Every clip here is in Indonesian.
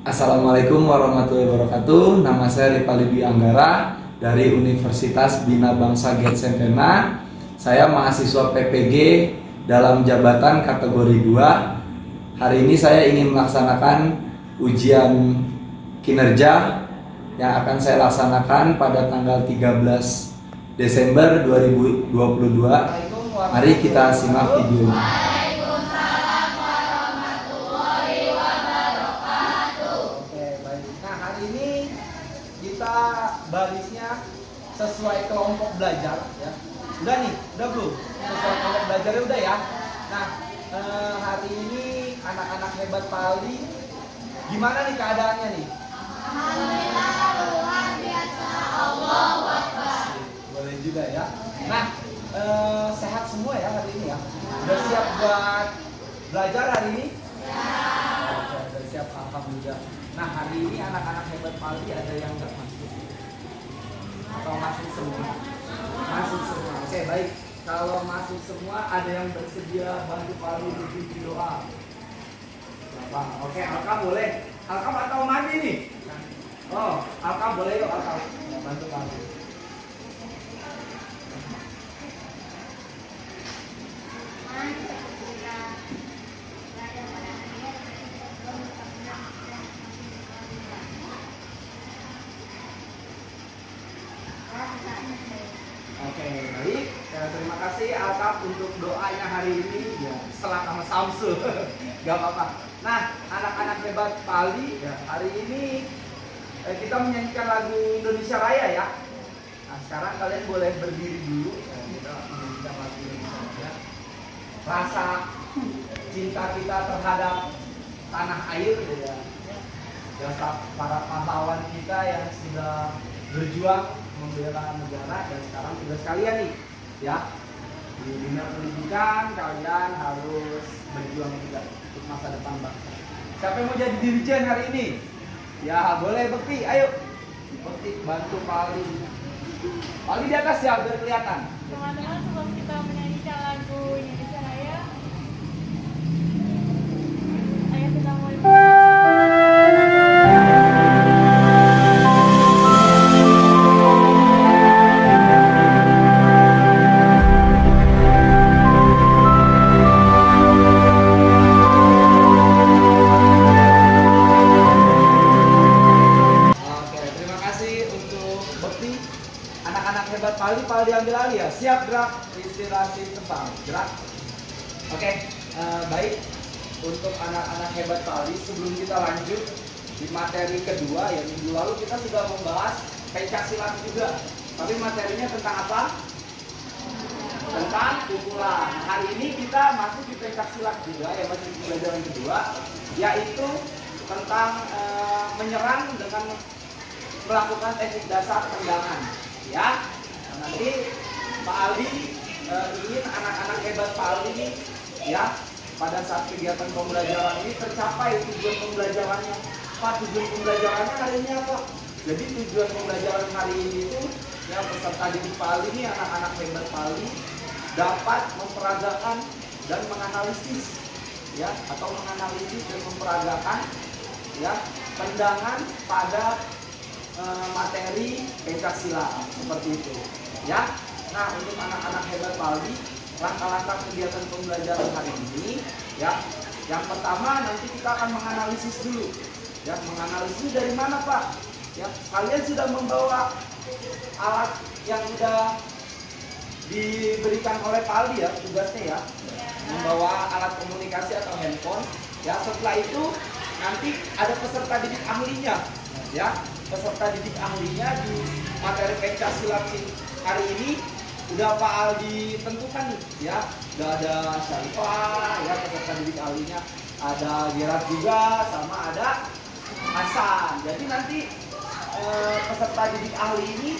Assalamualaikum warahmatullahi wabarakatuh. Nama saya Ripali Dwi Anggara dari Universitas Bina Bangsa Getsempena. Saya mahasiswa PPG dalam jabatan kategori 2. Hari ini saya ingin melaksanakan ujian kinerja yang akan saya laksanakan pada tanggal 13 Desember 2022. Mari kita simak videonya. Kita barisnya sesuai kelompok belajar ya. Udah nih, udah belum? Sesuai kelompok belajarnya udah ya. Nah, hari ini anak-anak hebat Pali gimana nih keadaannya nih? Alhamdulillah luar biasa. Allahu Akbar. Boleh juga ya. Nah, sehat semua ya hari ini ya. Udah siap buat belajar hari ini? Ya. Udah siap, alhamdulillah. Nah, hari ini anak-anak hebat Pali ada yang nggak masuk? Atau masuk semua? Masuk semua. Oke, baik. Kalau masuk semua, ada yang bersedia bantu Pali di doa? Bapak. Oke, Alkam boleh. Alkam atau Mandi nih? Oh, Alkam boleh yuk, Alkam. Bantu Pali. Oke, baik. Terima kasih Alkaf untuk doanya hari ini. Ya, setelah sama Samsul. Gak apa-apa. Nah, anak-anak hebat Pali, ya, hari ini kita menyanyikan lagu Indonesia Raya ya. Nah, sekarang kalian boleh berdiri dulu. Ya, kita menyanyikan lagu Indonesia Raya. Rasa cinta kita terhadap tanah air, ya. Jasa para pahlawan kita yang sudah berjuang membela negara, dan sekarang tugas kalian nih ya di dunia pendidikan, kalian harus berjuang juga untuk masa depan bangsa. Siapa yang mau jadi dirijen hari ini? Ya boleh, Bekti, ayo Bekti bantu Pali di atas ya biar kelihatan. Teman-teman, sebelum kita menyanyikan lagu Indonesia Raya, ayo kita mulai. Pali diambil alih ya. Siap gerak, inspirasi tebal. Gerak. Oke, baik. Untuk anak-anak hebat Pali, sebelum kita lanjut di materi kedua, ya minggu lalu kita sudah membahas pencaksilat juga. Tapi materinya tentang apa? Tentang pukulan. Hari ini kita masuk di pencaksilat juga, yang masih pelajaran kedua, yaitu tentang menyerang dengan melakukan teknik dasar tendangan. Ya. Nanti Pak Aldi ingin anak-anak hebat Pak Aldi ini ya pada saat kegiatan pembelajaran ini tercapai tujuan pembelajarannya. Pak, tujuan pembelajarannya hari ini apa? Jadi tujuan pembelajaran hari ini itu ya peserta didik Pak Aldi ini, anak-anak hebat Pak Aldi dapat memperagakan dan menganalisis ya, atau menganalisis dan memperagakan ya tendangan pada materi pencaksilat seperti itu ya. Nah, untuk anak-anak hebat Pali, langkah-langkah kegiatan pembelajaran hari ini ya, yang pertama nanti kita akan menganalisis dulu ya. Menganalisis dari mana, Pak? Ya, kalian sudah membawa alat yang sudah diberikan oleh Pali ya, tugasnya ya, membawa alat komunikasi atau handphone ya. Setelah itu nanti ada peserta didik ahlinya ya. Peserta didik ahlinya di materi pencaksilat hari ini udah Pak Aldi tentukan nih ya. Udah ada Syarifah ya, peserta didik ahlinya, ada Gerard juga, sama ada Hasan. Jadi nanti peserta didik ahli ini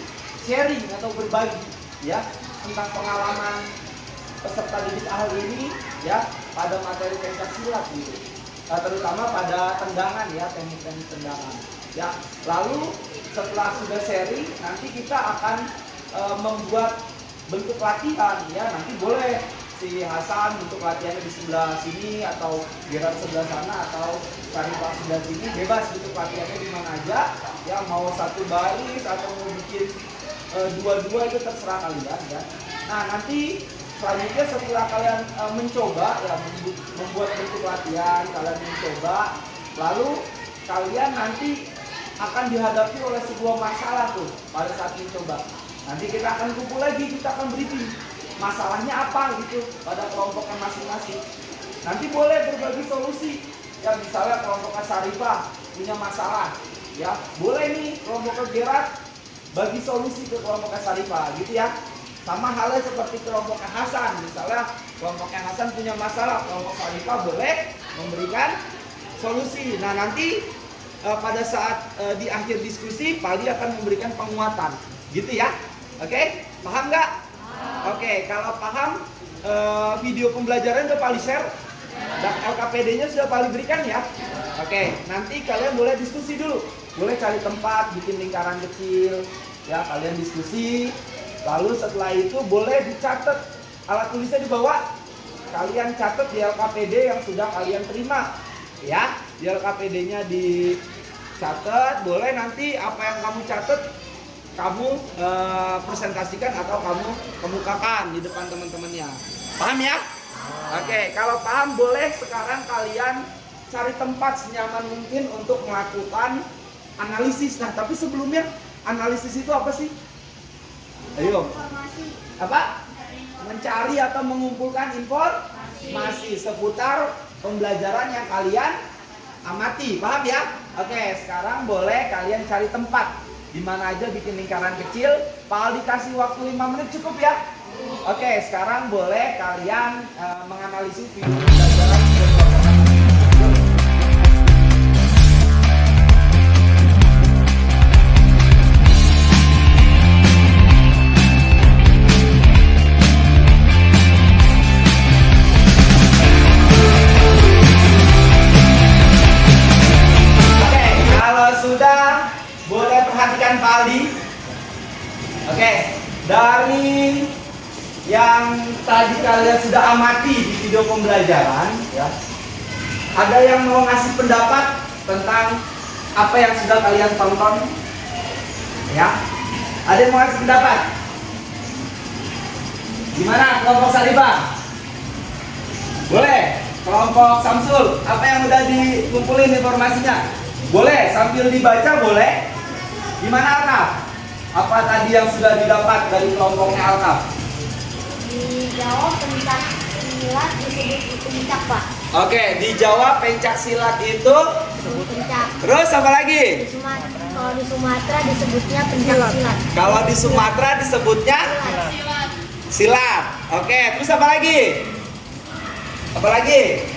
sharing atau berbagi ya tentang pengalaman peserta didik ahli ini ya pada materi pencaksilat gitu. Terutama pada tendangan ya, teknik-teknik tendangan. Ya, lalu setelah sudah sharing, nanti kita akan membuat bentuk latihan ya. Nanti boleh si Hasan untuk latihannya di sebelah sini, atau Gerard sebelah sana, atau Sarifah sebelah sini, bebas untuk latihannya di mana aja. Ya mau satu baris atau mau bikin dua-dua itu terserah kalian ya. Nah nanti selanjutnya setelah kalian mencoba ya membuat bentuk latihan, kalian mencoba, lalu kalian nanti akan dihadapi oleh sebuah masalah tuh pada saat mencoba. Nanti kita akan kumpul lagi, kita akan briefing masalahnya apa gitu pada kelompoknya masing-masing. Nanti boleh berbagi solusi. Ya misalnya kelompok Sarifah punya masalah, ya boleh nih kelompok Gerard bagi solusi ke kelompok Sarifah gitu ya. Sama halnya seperti kelompok Hasan, misalnya kelompok Hasan punya masalah, kelompok Sarifah boleh memberikan solusi. Nah nanti pada saat di akhir diskusi Pali akan memberikan penguatan gitu ya. Oke, paham nggak? Oke, kalau paham video pembelajaran udah Pali share dan LKPD-nya sudah Pali berikan ya. Oke, nanti kalian boleh diskusi dulu, boleh cari tempat bikin lingkaran kecil ya, kalian diskusi. Lalu setelah itu boleh dicatat, alat tulisnya dibawa, kalian catat di LKPD yang sudah kalian terima ya. Di LKPD-nya dicatat, boleh nanti apa yang kamu catat kamu presentasikan atau kamu kemukakan di depan teman-temannya. Paham ya? Oke, kalau paham boleh sekarang kalian cari tempat senyaman mungkin untuk melakukan analisis. Nah, tapi sebelumnya analisis itu apa sih? Ayo. Apa? Mencari atau mengumpulkan informasi seputar pembelajaran yang kalian amati. Paham ya? Oke, sekarang boleh kalian cari tempat di mana aja bikin lingkaran kecil. Pak dikasih waktu 5 menit cukup ya? Oke, sekarang boleh kalian menganalisis video pembelajaran. Oke, kalau sudah boleh perhatikan Pali. Oke, dari yang tadi kalian sudah amati di video pembelajaran ya, ada yang mau ngasih pendapat tentang apa yang sudah kalian tonton ya? Ada yang mau ngasih pendapat? Gimana kelompok Sarifah? Boleh. Kelompok Samsul, apa yang udah dikumpulin informasinya? Boleh, sambil dibaca boleh. Gimana Alkaf? Apa tadi yang sudah didapat dari kelompoknya Alkaf? Dijawab pencak silat disebut pencak, Pak. Oke, dijawab pencak silat itu Pencak. terus apa lagi? Kalau di Sumatera disebutnya pencak silat. Kalau di Sumatera disebutnya silat. Oke, terus apa lagi? Apa lagi?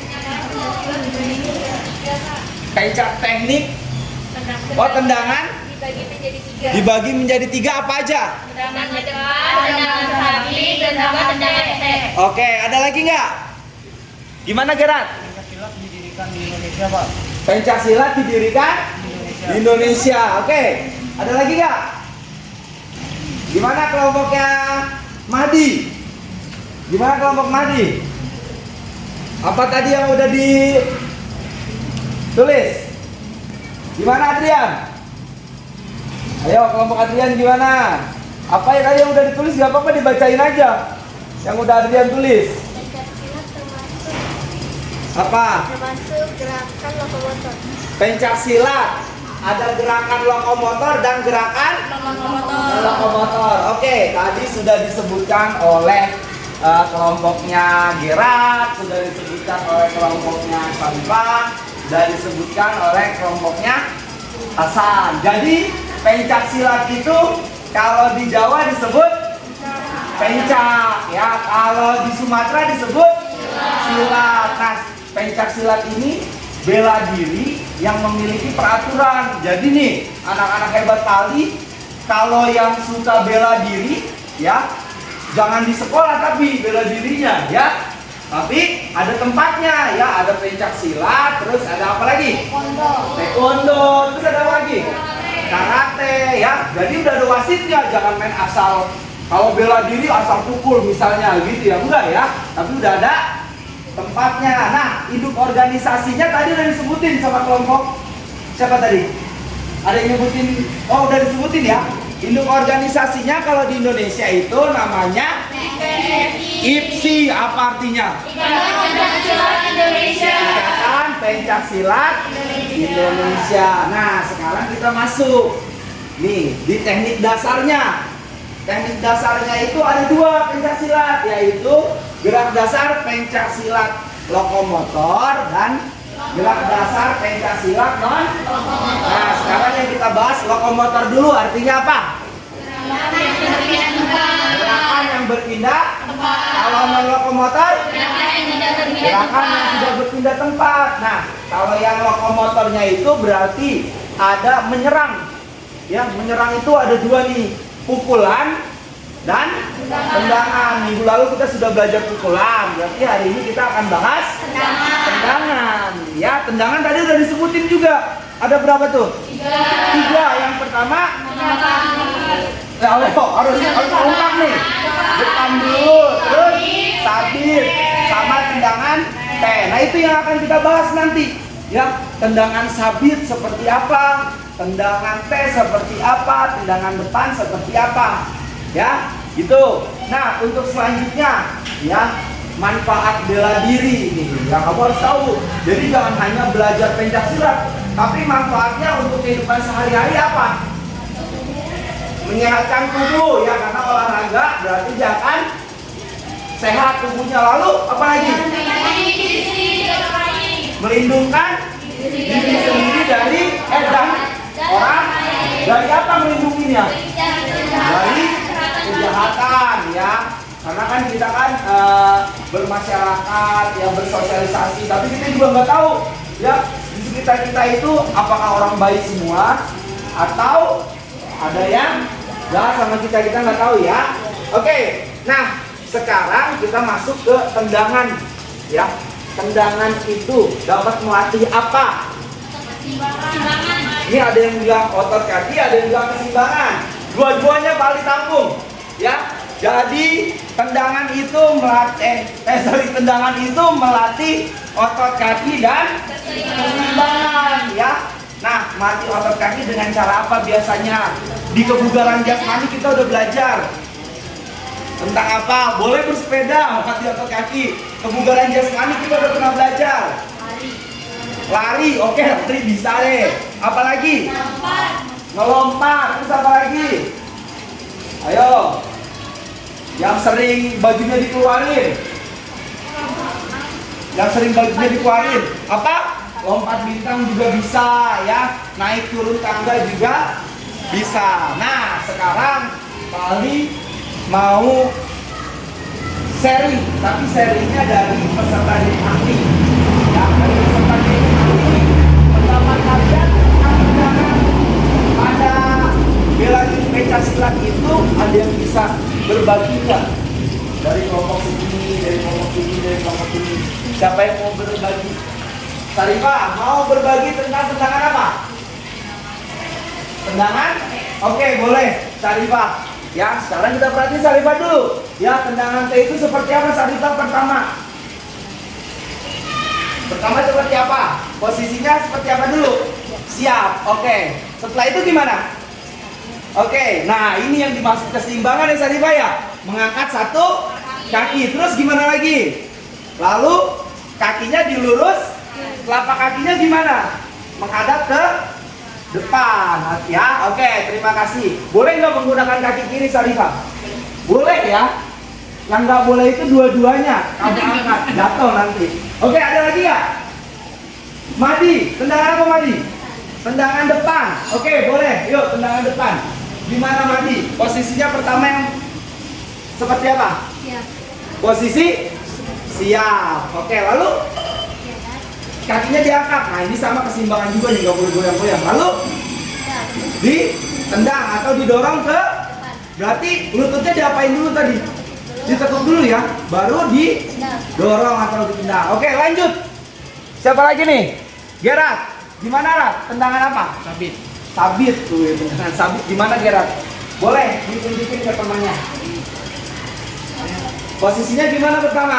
Pencak teknik. Oh, tendangan dibagi menjadi 3 apa aja? Tendangan depan, tendangan samping, dan tendangan tek. Oke, ada lagi nggak? Gimana Gerard? Pencak silat didirikan di Indonesia, Pak. Pencak silat didirikan di Indonesia. Oke, ada lagi nggak? Gimana kelompoknya Mahdi? Gimana kelompok Mahdi? Apa tadi yang udah ditulis? Gimana Adrian? Ayo kelompok Adrian gimana? Apa yang tadi yang udah ditulis gak apa-apa dibacain aja. Yang udah Adrian tulis. Pencak silat termasuk gerakan lokomotor. Pencak silat ada gerakan lokomotor dan gerakan lokomotor. Oke, tadi sudah disebutkan oleh kelompoknya Gerard, sudah disebutkan oleh kelompoknya Sarifah, sudah disebutkan oleh kelompoknya Hasan. Jadi pencak silat itu kalau di Jawa disebut pencak, ya. Kalau di Sumatera disebut silat. Nah, pencak silat ini bela diri yang memiliki peraturan. Jadi nih, anak-anak hebat Pali, kalau yang suka bela diri, ya, jangan di sekolah tapi bela dirinya, ya. Tapi ada tempatnya, ya. Ada pencak silat, terus ada apa lagi? Taekwondo, terus ada apa lagi? Karate, ya. Jadi udah ada wasitnya, jangan main asal. Kalau bela diri asal pukul misalnya, gitu ya, enggak ya. tapi udah ada tempatnya. Nah, induk organisasinya tadi udah disebutin sama kelompok siapa tadi? Ada yang nyebutin? Oh, udah disebutin ya. Induk organisasinya kalau di Indonesia itu namanya IPSI. Apa artinya? Ikatan Pencaksilat Indonesia. Nah, sekarang kita masuk nih di teknik dasarnya. Teknik dasarnya itu ada 2 pencaksilat, yaitu gerak dasar pencaksilat lokomotor dan gerak dasar pencaksilat non. Nah, sekarang yang kita bahas lokomotor dulu, artinya apa? Gerakan yang berpindah. Kalau non lokomotor, gerakan yang tidak berpindah tempat. Nah, kalau yang lokomotornya itu berarti ada menyerang. Ya, menyerang itu ada 2 nih, pukulan dan tendangan. Minggu lalu kita sudah belajar pukulan, berarti hari ini kita akan bahas tendangan. Ya, tendangan tadi udah disebutin juga. Ada berapa tuh? 3. Yang pertama, harus lengkap nih. Depan dulu, terus sabit, sama tendangan T. Nah, itu yang akan kita bahas nanti. Ya, tendangan sabit seperti apa? Tendangan T seperti apa? Tendangan depan seperti apa? Ya, gitu. Nah, untuk selanjutnya, ya, manfaat bela diri ini yang kamu harus tahu. Jadi jangan hanya belajar pencaksilat, tapi manfaatnya untuk kehidupan sehari-hari apa? Menyehatkan tubuh, ya, karena olahraga berarti dia akan sehat tubuhnya. Lalu apa lagi? Melindungkan diri sendiri dari orang. Dari apa melindunginya? Dari kejahatan, ya. Karena kan kita kan bermasyarakat, ya, bersosialisasi, tapi kita juga nggak tahu, ya, di sekitar kita itu apakah orang baik semua atau ada yang jahat sama kita nggak tahu, ya. Oke, nah sekarang kita masuk ke tendangan, ya. Tendangan itu dapat melatih apa? Ini ada yang bilang otot kaki, ada yang bilang keseimbangan. Dua-duanya balik tampung, ya. Jadi tendangan itu melatih otot kaki dan keseimbangan, ya. Nah, melatih otot kaki dengan cara apa biasanya? Di kebugaran jasmani kita udah belajar tentang apa? Boleh bersepeda, melatih otot kaki. Kebugaran jasmani kita udah pernah belajar. Lari, oke, lari bisa deh. Apalagi? Ngelompat. Terus apa lagi? Ayo. Yang sering bajunya dikeluarin. Apa? Lompat bintang juga bisa, ya. Naik turun tangga juga bisa. Nah, sekarang Pali mau sharing, tapi sharingnya dari peserta didik ahli. Ya, dari peserta didik ahli. Pendapat kalian tentang tendangan pada bela diri pencaksilat itu ada yang bisa berbagi nggak? Dari kelompok ini, dari kelompok ini, dari kelompok ini. Siapa yang mau berbagi? Sarifah, mau berbagi tentang tendangan apa? Tendangan? Oke, boleh. Sarifah. Ya, sekarang kita perhatiin Sarifah dulu. Ya, tendangan T itu seperti apa Sarifah pertama? Pertama seperti apa? Posisinya seperti apa dulu? Siap. Oke. Setelah itu gimana? Oke. Nah, ini yang dimaksud keseimbangan ya Sarifah, ya. Mengangkat satu kaki. Terus gimana lagi? Lalu kakinya dilurus. Telapak kakinya gimana? Menghadap ke depan, ya. Oke, terima kasih. Boleh nggak menggunakan kaki kiri Sarifah? Boleh, ya. Yang nggak boleh itu dua-duanya. Kamu angkat, jatuh nanti. Oke, ada lagi ya? Madi, tendangan apa Madi? Tendangan depan. Oke, boleh. Yuk, tendangan depan. Gimana Madi? Posisinya pertama yang seperti apa? Siap. Posisi siap. Oke, lalu kakinya diangkat. Nah, ini sama keseimbangan juga nih, nggak boleh goyang-goyang. Lalu ditendang atau didorong ke, berarti lututnya diapain dulu tadi? Ditekuk dulu ya, baru didorong atau ditendang. Oke, lanjut. Siapa lagi nih? Gerat. Gimana Rat? Tendangan apa? Sabit. Sabit tuh, ya, tendangan sabit. Gimana Gerat? Boleh ditunjukin ke temannya. Posisinya gimana pertama?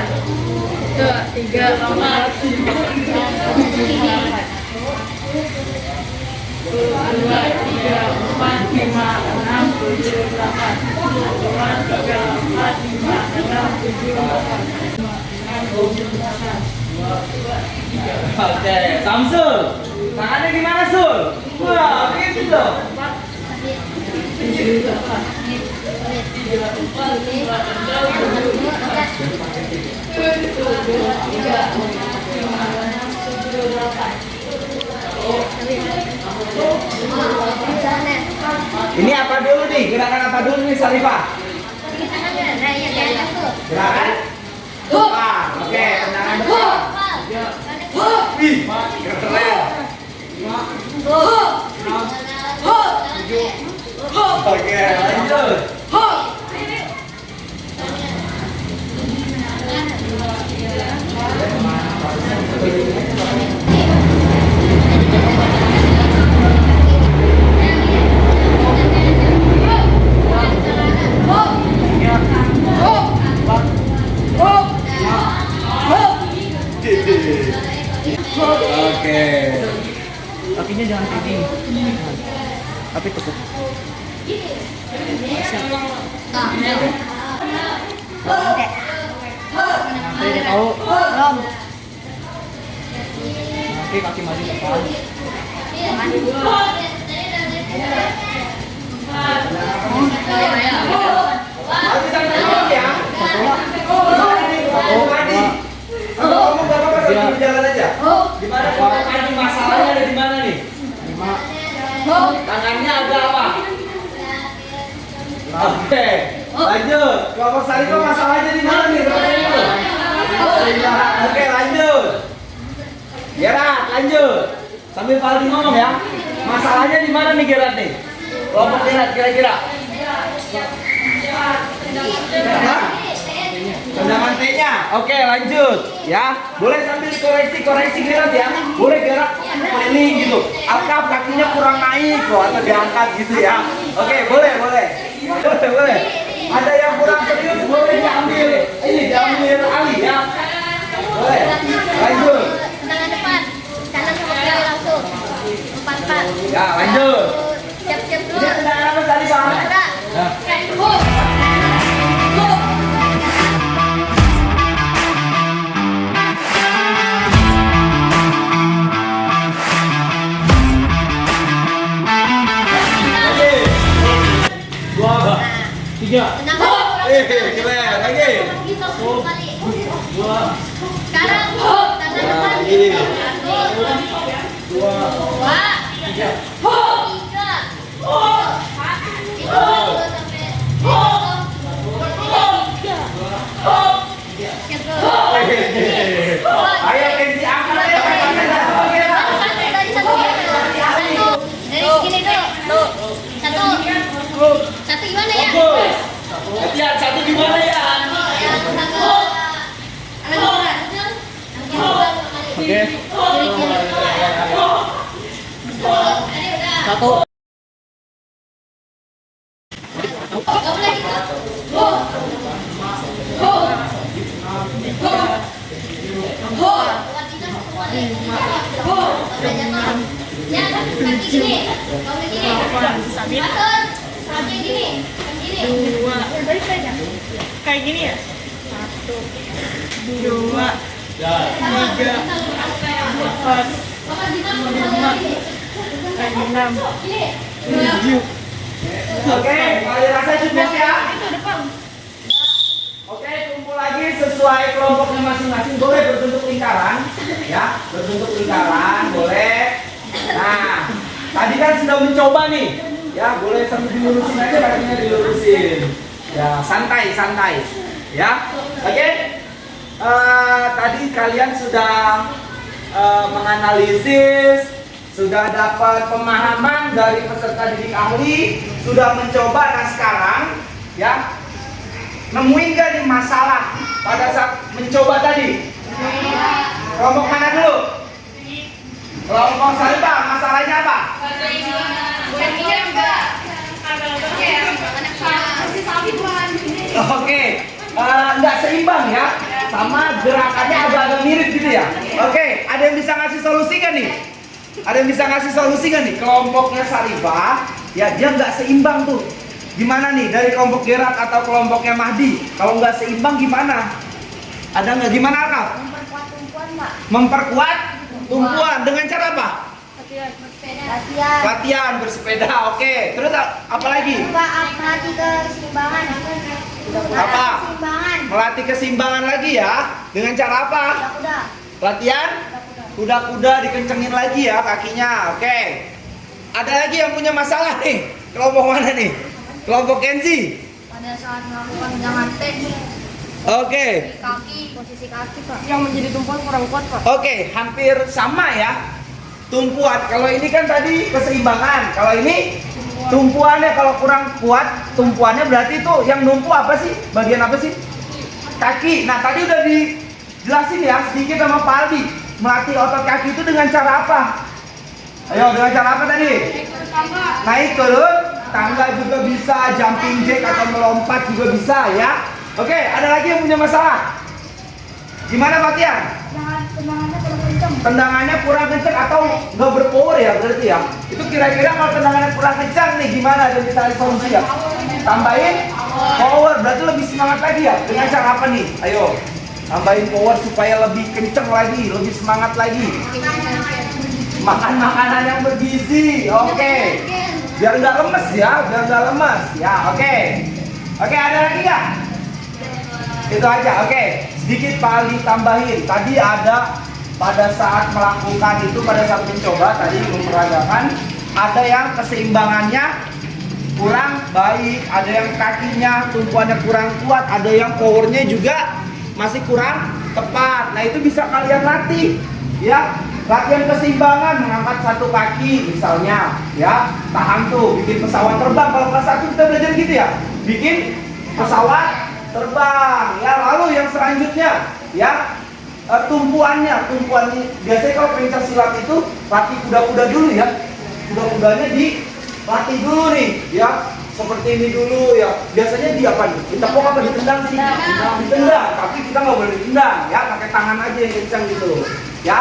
8. 2, 3, 4, 5, 6, 7, 8. 2, 3, 4, 5, 6, 7, 8. 2, 3, 4, 5, 6, 7, 8. 6, 7, 8. Oke, Samsul. Tangannya gimana, Sul? Wah, gitu dong. 7, 8. 7, 8. Ini apa dulu nih? Gerakan apa dulu nih, Sarifah? Gerakan? Ah, oke, tendangan depan. Wih, keren. Oke, lanjut. Oke. Kakinya jangan tinggi. Tapi tekuk. Nanti dia tahu. Nanti kaki maju depan. Harus sampai jawab ya. Kamu gak apa-apa sambil jalan aja. Gimana kelompok Adi? Masalahnya ada di mana nih? Tangannya ada apa? Oke, lanjut. Kelompok Sariko masalahnya di mana nih? Oke, lanjut. Gerak, lanjut. Sambil Paldi ngomong ya. Masalahnya di mana nih Gerak nih? Kelompok Gerak kira-kira. Tendangan T-nya. Oke, lanjut ya. Boleh sambil koreksi Gerak ya. Boleh gerak keliling gitu. Angkat kakinya kurang naik loh atau diangkat gitu ya. Oke, boleh. Ada yang kurang serius boleh diambil. Ini diambil Ali ya. Boleh. Lanjut. Tangan depan, kanan sama kiri langsung. 4. Ya, lanjut. Siap-siap dulu. Ini tendangan apa tadi, Pak? Udah. Ya. Tenang. Gimana? Lagi. Sekarang tangan depan. Lagi. 2, 3. Ayo Kenzi angkat ya. Dari sini dulu. Satu gimana ya? Latihan satu gimana ya? Oke. Satu. Ya, kaki gini. Kaki gini. Dua. Kayak gini ya? 1, 2, 3, 4, 5, 6, 7. Oke, kalau rasa cukup ya. Oke, kumpul lagi sesuai kelompoknya masing-masing. Boleh berbentuk lingkaran, ya, berbentuk lingkaran, boleh. Nah, tadi kan sudah mencoba nih, ya, boleh sambil dilurusin aja, kakinya dilurusin. Ya, santai, ya. Oke, tadi kalian sudah menganalisis, sudah dapat pemahaman dari peserta didik ahli, sudah mencoba. Nah sekarang, ya, nemuin gak nih masalah pada saat mencoba tadi? Kelompok mana dulu? Kelompok Sariko, masalahnya apa? Oke, nggak seimbang ya, sama gerakannya agak-agak mirip gitu ya. Oke, ada yang bisa ngasih solusi kan nih? Ada yang bisa ngasih solusi kan nih? Kelompoknya Sarifah, ya dia nggak seimbang tuh. Gimana nih dari kelompok Gerak atau kelompoknya Mahdi? Kalau nggak seimbang gimana? Ada nggak? Gimana Akal? Memperkuat tumpuan, Pak. Memperkuat tumpuan dengan cara apa? Latihan. Latihan bersepeda. Oke. Terus apa lagi? Melatih keseimbangan. Apa? Keseimbangan. Melatih keseimbangan lagi ya. Dengan cara apa? Kuda. Latihan? Kuda-kuda dikencengin lagi ya kakinya. Oke. Ada lagi yang punya masalah nih? Kelompok mana nih? Kelompok Kenzi. Pada saat melakukan tendangan T, Oke. posisi kaki, Pak. Yang menjadi tumpuan kurang kuat, Pak. Oke, hampir sama ya. Tumpuan. Kalau ini kan tadi keseimbangan. Kalau ini tumpuannya kalau kurang kuat, tumpuannya berarti itu yang numpu apa sih? Bagian apa sih? Kaki. Nah, tadi udah dijelasin ya sedikit sama Pak Aldi. Melatih otot kaki itu dengan cara apa? Ayo, dengan cara apa tadi? Naik turun, tangga juga bisa, jumping jack atau melompat juga bisa ya. Oke, ada lagi yang punya masalah? Gimana Batian? Tendangannya kurang kencang atau nggak berpower ya berarti ya? Itu kira-kira kalau tendangannya kurang kencang nih gimana? Dan kita cari solusi ya? Tambahin power, berarti lebih semangat lagi ya? Dengan cara apa nih? Ayo, tambahin power supaya lebih kencang lagi, lebih semangat lagi. Makan makanan yang bergizi, oke. Biar nggak lemes ya, biar nggak lemes ya, oke. Oke, ada lagi nggak? Itu aja, oke. Sedikit paling tambahin. Tadi ada pada saat melakukan itu, pada saat mencoba tadi memperagakan, ada yang keseimbangannya kurang baik, ada yang kakinya tumpuannya kurang kuat, ada yang powernya juga masih kurang tepat. Nah itu bisa kalian latih, ya. Latihan keseimbangan, mengangkat satu kaki misalnya, ya. Tahan tuh, bikin pesawat terbang. Kalau kelas 1 kita belajar gitu ya, bikin pesawat terbang, ya. Lalu yang selanjutnya, ya. Tumpuannya biasanya kalau pencak silat itu latih kuda-kuda dulu ya, kuda-kudanya dilatih dulu nih ya, seperti ini dulu ya. Biasanya di apa nih, ditepok apa ditendang sih? Ditendang, tapi kita nggak boleh ditendang ya, pakai tangan aja yang kencang gitu ya.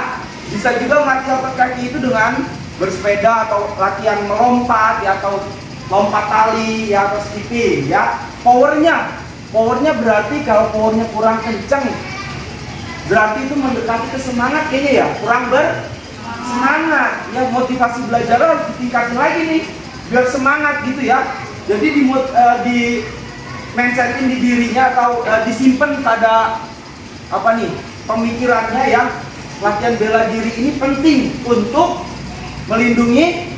Bisa juga melatih otot kaki itu dengan bersepeda atau latihan melompat ya, atau lompat tali ya, atau skipping ya. Powernya berarti kalau powernya kurang kencang berarti itu mendekati ke semangat kayaknya ya, kurang bersemangat ya. Motivasi belajar harus ditingkatin lagi nih biar semangat gitu ya. Jadi di mindsetin di dirinya atau disimpan pada apa nih pemikirannya ya, latihan bela diri ini penting untuk melindungi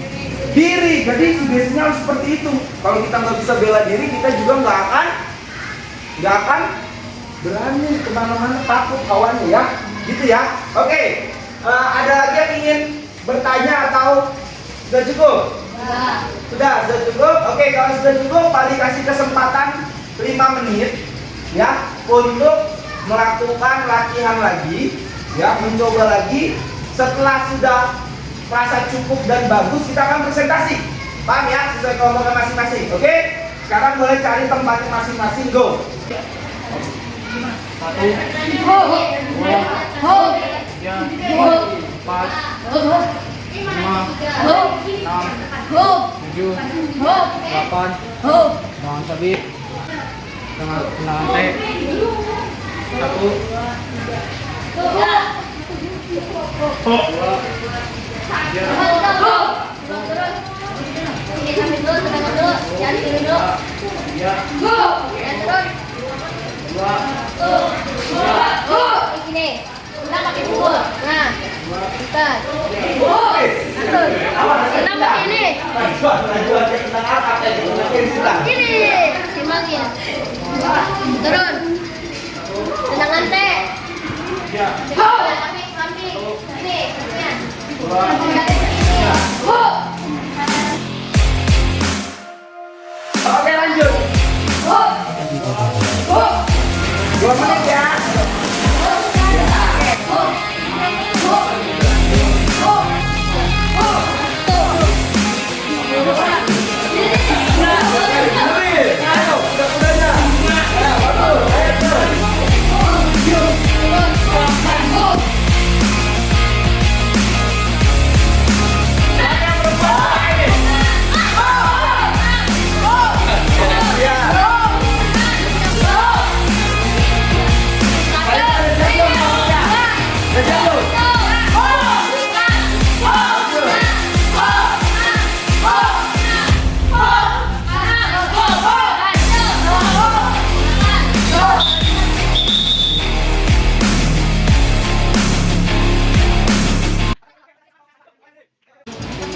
diri. Jadi biasanya harus seperti itu. Kalau kita nggak bisa bela diri, kita juga nggak akan berani kemana-mana, takut kawannya ya, gitu ya. Oke, ada lagi yang ingin bertanya atau sudah cukup? Sudah cukup. Oke, kalau sudah cukup, Pak dikasih kesempatan 5 menit ya untuk melakukan latihan lagi, ya, mencoba lagi. Setelah sudah merasa cukup dan bagus, kita akan presentasi. Paham ya? Sesuai kelompok masing-masing. Oke? Sekarang boleh cari tempatnya masing-masing. Go. 1, 2, 3, 4, 5, 6, 7, 8, dengan sabit, dengan tendangan T, 1, Turun. Tendangan T. Samping. Oke, lanjut. 2 menit ya.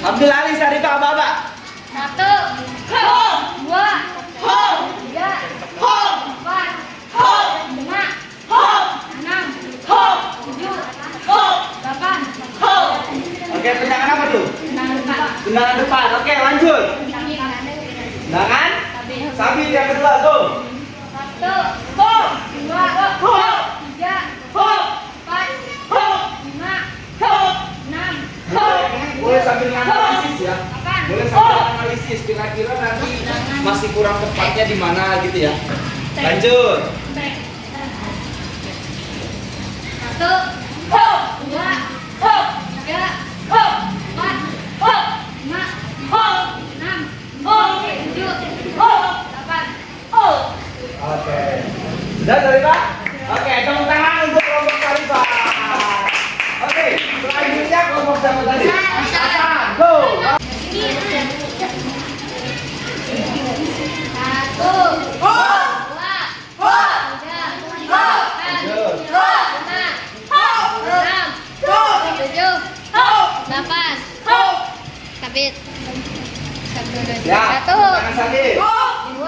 Ambil alis dari Pak Baba. 1, 2, 3, 4, 5, 6, 7, 8, 9, 10. Oke, tendangan apa tuh? Tendangan depan. Oke, lanjut. Tendangan sabit yang kedua, go. 1, 2, 3, 4, 5, 6, Boleh sambil analisis ya. Boleh sambil analisis kira-kira nanti masih kurang tepatnya di mana gitu ya. Lanjut. Ya. Satu. Tangan sakit. 2, 3,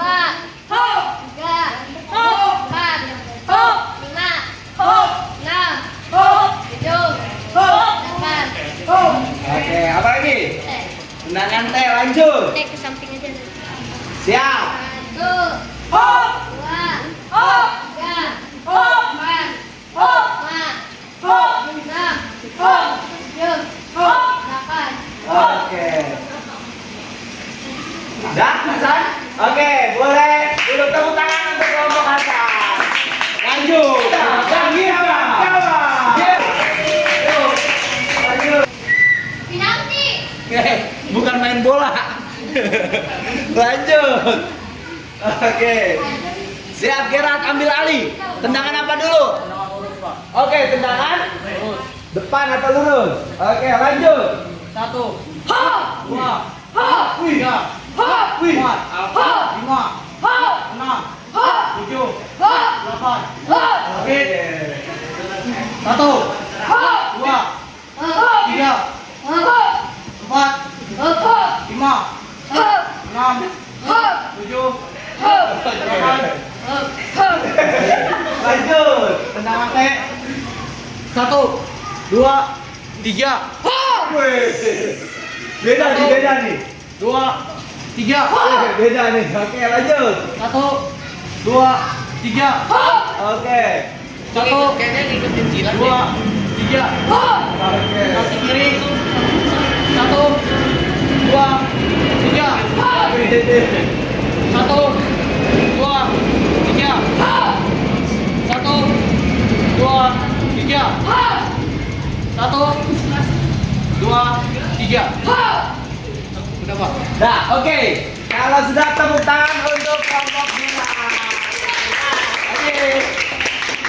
4, 5, 6, 7, 8. Oke, apa lagi? Tendangan T, lanjut. Ke samping aja. Siap. 1, 2, 3, 4, 5, 6, 7, 8. Oke. Dah, Hasan? Oke, boleh duduk tepuk tangan untuk kelompok Hasan. Lanjut. Lanjut. Penalti. Bukan main bola. Lanjut. Oke. Siap, Gerard ambil alih. Tendangan apa dulu? Tendangan lurus, Pak. Oke, tendangan Lurus. depan atau lurus? Oke, lanjut. 1, 2, 3, 4, 5, 6, 7, 8. Oke. 1, 2, 3, 4, 5, 6, 7, 8. Lanjut. Tendangan T. 1, 2, 3. Beda nih. 2, 3. Beda nih. Oke, lanjut. 1, 2, 3. Oke. 1, 2, 3. Oke. Kaki kiri. 1, 2, 3. 1, 2, 3. 1, 2, 3. 1, 2, 3. Udah, Pak. Nah, oke. Kalau sudah, tepuk tangan untuk kelompok Bima. Oke.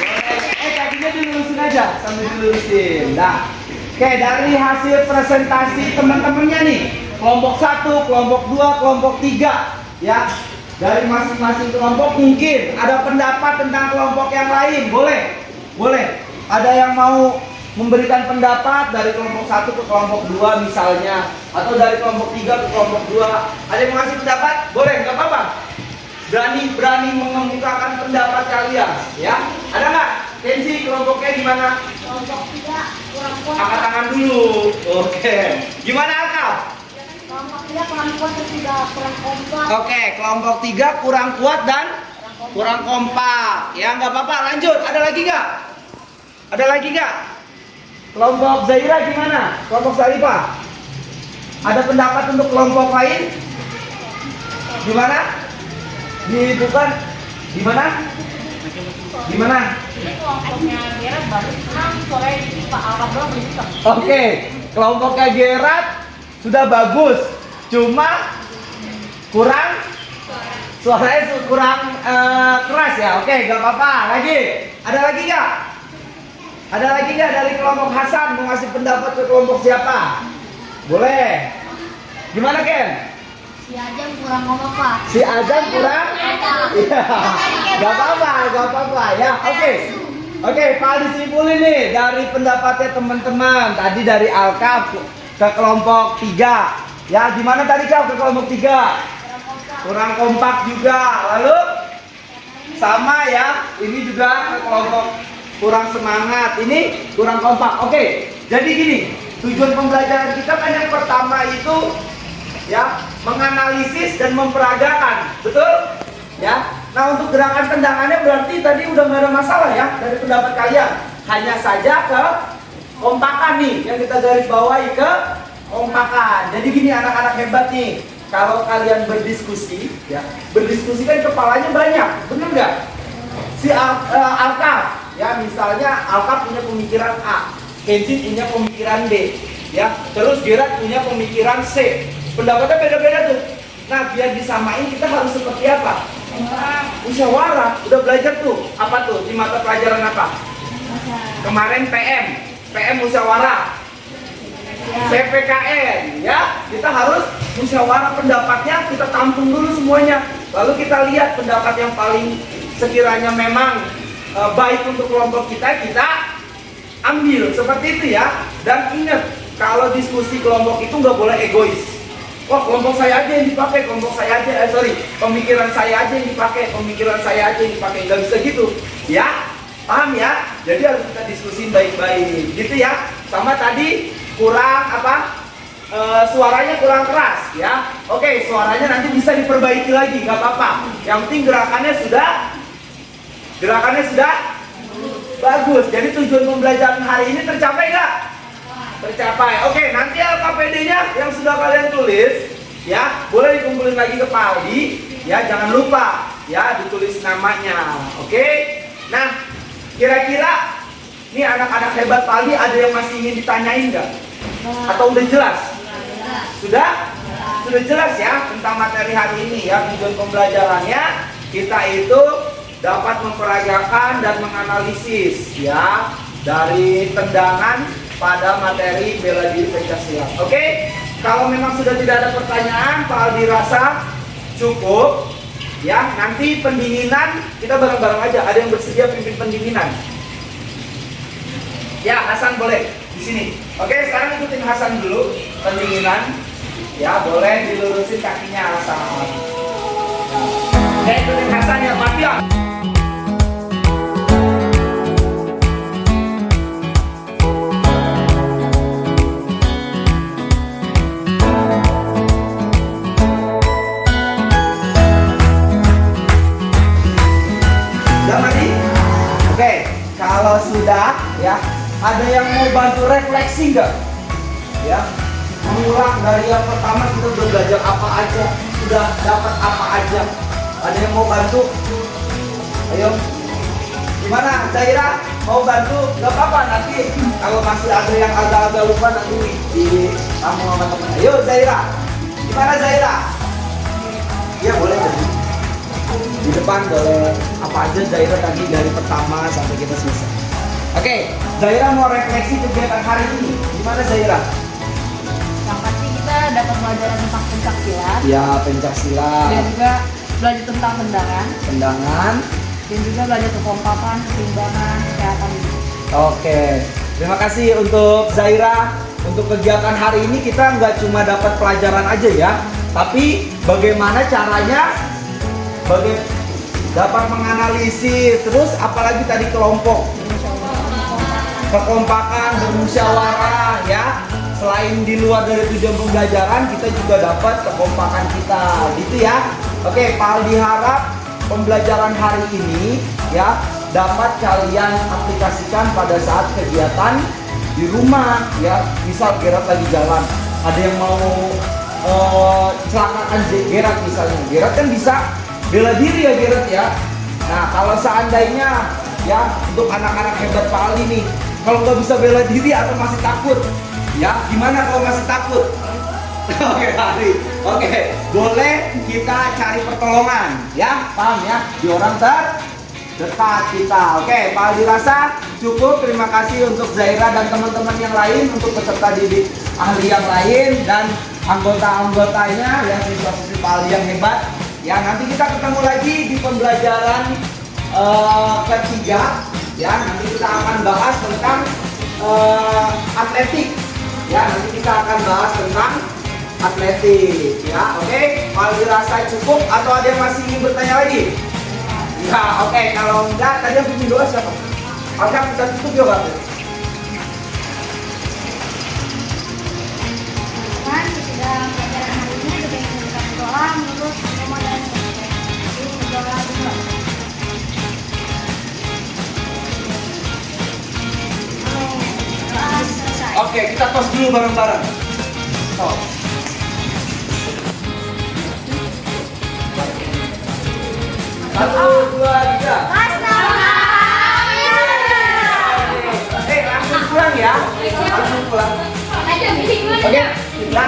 Boleh. Kakinya dilurusin aja, sambil dilurusin. Nah, oke, dari hasil presentasi teman-temannya nih, kelompok 1, kelompok 2, kelompok 3, ya. Dari masing-masing kelompok mungkin ada pendapat tentang kelompok yang lain, boleh? Boleh. Ada yang mau memberikan pendapat dari kelompok 1 ke kelompok 2 misalnya, atau dari kelompok 3 ke kelompok 2. Ada yang mau ngasih pendapat? Boleh, nggak apa-apa. Berani mengemukakan pendapat kalian, ya. Ada nggak? Kenzi, kelompoknya gimana? Kelompok 3 kurang kuat. Angkat tangan dulu. Oke. Gimana, Alkaf? Kelompok 3 kurang kuat dan juga kurang kompak. Oke, kelompok 3 kurang kuat dan kurang kompak. Ya, nggak apa-apa. Lanjut. Ada lagi nggak? Ada lagi nggak? Kelompok Zaira gimana? Kelompok Salifah? Ada pendapat untuk kelompok lain? Gimana? Bukan? Gimana? Gimana? Ini kelompoknya Gerard baru senang sore ini Pak Alkaf doang bisa. Oke, kelompoknya Gerard sudah bagus, cuma kurang suaranya kurang keras ya. Oke, gak apa-apa. Lagi, ada lagi nggak? Ada lagi nggak dari kelompok Hasan mau ngasih pendapat ke kelompok siapa? Boleh. Gimana, Ken? Si Ajam kurang kompak, Pak. Si Azam kurang? Iya. Gak apa-apa ya. Oke, Pak disimpulin nih dari pendapatnya teman-teman. Tadi dari Alkaf ke kelompok 3. Ya, gimana tadi Kak ke kelompok 3? Kurang kompak juga. Lalu sama ya, ini juga ke kelompok kurang semangat. Ini kurang kompak. Oke. Jadi gini, tujuan pembelajaran kita kan yang pertama itu ya, menganalisis dan memperagakan, betul? Ya. Nah, untuk gerakan tendangannya berarti tadi udah nggak ada masalah ya dari pendapat kalian. Hanya saja ke kompakan nih yang kita garis bawahi, ke kompakan. Jadi gini anak-anak hebat nih, kalau kalian berdiskusi, ya, berdiskusi kan kepalanya banyak, bener nggak? Si Alkaf, ya misalnya Alkaf punya pemikiran A, Kenzi punya pemikiran B, ya, terus Gerard punya pemikiran C. Pendapatnya beda-beda tuh. Nah, biar disamain kita harus seperti apa? Musyawarah. Udah belajar tuh. Apa tuh? Di mata pelajaran apa? Kemarin PM musyawarah. PPKN, ya. Kita harus musyawarah pendapatnya, kita tampung dulu semuanya. Lalu kita lihat pendapat yang paling sekiranya memang baik untuk kelompok kita ambil seperti itu ya. Dan ingat, kalau diskusi kelompok itu nggak boleh egois. wah kelompok saya aja yang dipakai, kelompok saya aja, pemikiran saya aja yang dipakai, pemikiran saya aja yang dipakai. Nggak bisa gitu, ya? Paham ya? Jadi harus kita diskusin baik-baik, gitu ya. Sama tadi kurang apa? Suaranya kurang keras, ya. Oke, suaranya nanti bisa diperbaiki lagi, nggak apa-apa. Yang penting gerakannya sudah bagus. Jadi tujuan pembelajaran hari ini tercapai nggak? Tercapai. Oke, nanti LKPD-nya yang sudah kalian tulis, ya, boleh dikumpulin lagi ke Pak Aldi, ya. Jangan lupa, ya, ditulis namanya. Oke. Nah, kira-kira nih anak-anak hebat Pak Aldi ada yang masih ingin ditanyain nggak? Atau udah jelas? Sudah? Sudah jelas ya tentang materi hari ini ya. Tujuan pembelajarannya kita itu dapat memperagakan dan menganalisis ya dari tendangan pada materi bela diri pencaksilat. Oke? Kalau memang sudah tidak ada pertanyaan, Pak Aldi rasa cukup ya. Nanti pendinginan kita bareng-bareng aja. Ada yang bersedia pimpin pendinginan? Ya, Hasan boleh di sini. Oke, sekarang ikutin Hasan dulu pendinginan. Ya, boleh dilurusin kakinya Hasan. Oke, ikutin Hasan ya, mati ya. Sudah mati? Oke, kalau sudah ya, ada yang mau bantu refleksi nggak? Ya, mengulang dari yang pertama kita udah belajar apa aja, sudah dapat apa aja. Ada yang mau bantu? Ayo, gimana Zaira? Mau bantu? Gak apa-apa, nanti kalau masih ada yang agak-agak lupa nanti di kamu sama teman. Ayo Zaira, gimana Zaira? Ya boleh jadi di depan boleh apa aja Zaira tadi dari pertama sampai kita selesai. Oke, Zaira mau refleksi kegiatan hari ini. Gimana Zaira? Yang pasti kita dapat pelajaran tentang pencaksilat. Ya, pencaksilat. Dan juga belajar tentang tendangan. Tendangan. Dan juga belajar kekompakan, keseimbangan, kesehatan. Oke, terima kasih untuk Zaira. Untuk kegiatan hari ini kita nggak cuma dapat pelajaran aja ya, tapi bagaimana caranya dapat menganalisis, terus apalagi tadi kelompok, kekompakan, bermusyawarah ya. Selain di luar dari tujuan pembelajaran, kita juga dapat kekompakan kita, gitu ya. Oke, Pak Aldi harap pembelajaran hari ini ya dapat kalian aplikasikan pada saat kegiatan di rumah ya. Misal Gerard lagi jalan, ada yang mau celakakan Gerard misalnya, Gerard kan bisa bela diri ya Gerard ya. Nah kalau seandainya ya untuk anak-anak hebat Pak Aldi nih, kalau nggak bisa bela diri atau masih takut ya, gimana kalau masih takut? Oke Pak Aldi, oke, boleh kita cari pertolongan ya, paham ya, di orang terdekat kita. Oke, Pak Aldi rasa cukup. Terima kasih untuk Zaira dan teman-teman yang lain, untuk peserta didik ahli yang lain dan anggota-anggotanya yang siswa-siswi Pak Aldi yang hebat. Ya, nanti kita ketemu lagi di pembelajaran ketiga. Ya, nanti kita akan bahas tentang atletik. Ya, nanti kita akan bahas tentang atletik. Ya, oke. Pak Aldi rasa cukup atau ada yang masih ingin bertanya lagi? Ya, oke. Kalau enggak, tadi yang bikin doa siapa? Oke, kita tutup ya, Pak. Kan sudah pelajaran hari ini sudah menunjukkan doa menurut Ramadan. Jadi berdoa juga. Doa selesai. Oke, kita tos dulu bareng-bareng. Tos. Satu, dua, tiga. Langsung pulang ya. Langsung pulang. Oke, kita